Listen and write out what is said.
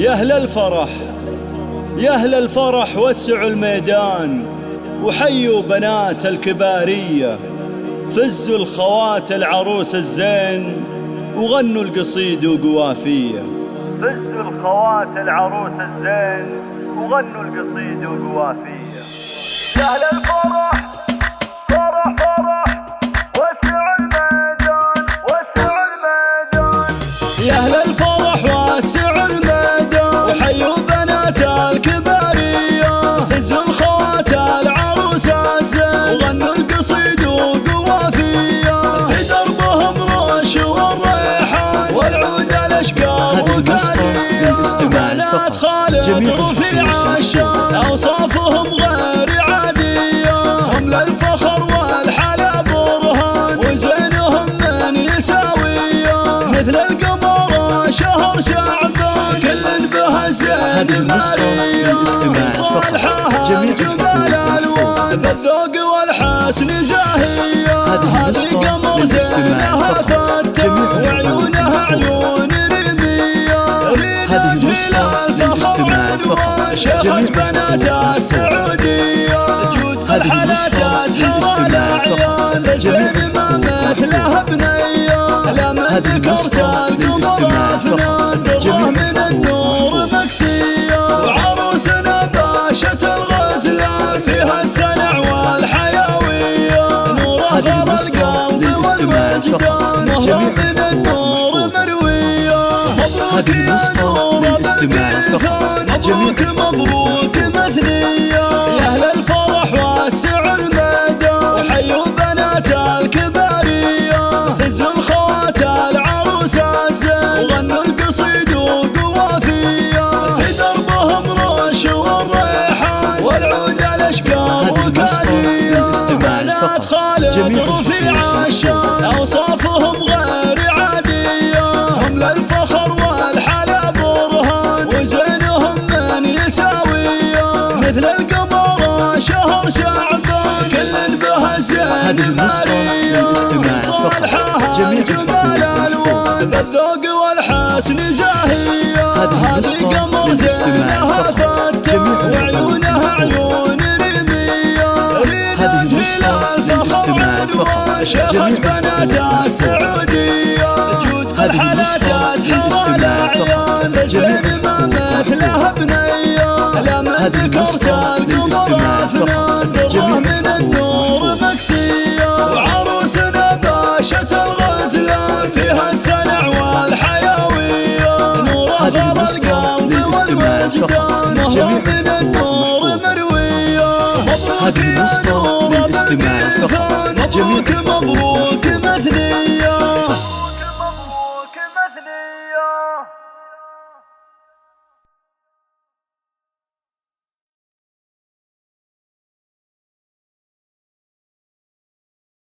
يا أهل الفرح يا أهل الفرح وسعوا الميدان وحيوا بنات الكبارية، فزوا الخوات العروس الزين وغنوا القصيد وقوافية. فزوا الخوات العروس الزين وغنوا القصيد وقوافية. يا أهل الفرح فرح فرح وسعوا الميدان وسعوا الميدان. يا أهل الفرح وسعوا الميدان وحيوا بنات الكبارية، فزوا الخوات العروس الزين وغنوا القصيد وقوافية. في دربهم رش والريحان والعود الأشقر وكالية، بنات خالد رفيع الشان أوصافهم غير عادية، هم للفخر والحلا برهان وزينهم من يساوية. مثل القمر شهر شعبان كل به زين مارية، صالحها جمال الوان بالذوق والحسن زاهية. هذه قمر زينها فتى وعيونها عيون ريمية، رينا الفخر عنوان شيخة بنات السعودية. جود الحلا تسحر الأعيان فزين ما مثلها بنية، لما ذكرت القمر أفنان درة من النور مكسية. وعروسنا باشت الغزلان فيها السنع والحيوية، نورها غرى القلب والوجدان وهو من النور مروية. مبروك يا نور بالبيثان مبروك مبروك مثنية. يا أهل الفرح وسعوا الميدان وحيوا بنات الكبارية، فزوا الخوات العروس الزين وغنوا القصيد وقوافية. في دربهم رش والريحان والعود الأشقر وكالية، بنات خالد رفيع الشان أوصافهم غير عادية، هم للفخر والحلا برهان وزينهم من يساوية. مثل القمر شهر شعبان كل به زين مارية، صالحها جمال الوان بالذوق والحسن زاهية. هذه قمر زينها فتى وعيونها عيون ريمية، رينا الفخر عنوان شيخة بنات السعودية. جود الحلا تسحر الأعيان فزين ما مثلها بنية، لما ذكرت القمر أفنان درة من النور مكسية. وعروسنا باشت الغزلان فيها السنع والحيوية، نورها غرى القلب والوجدان وهو من النور مروية. مبروك يا نور بالبيثان مبروك مبروك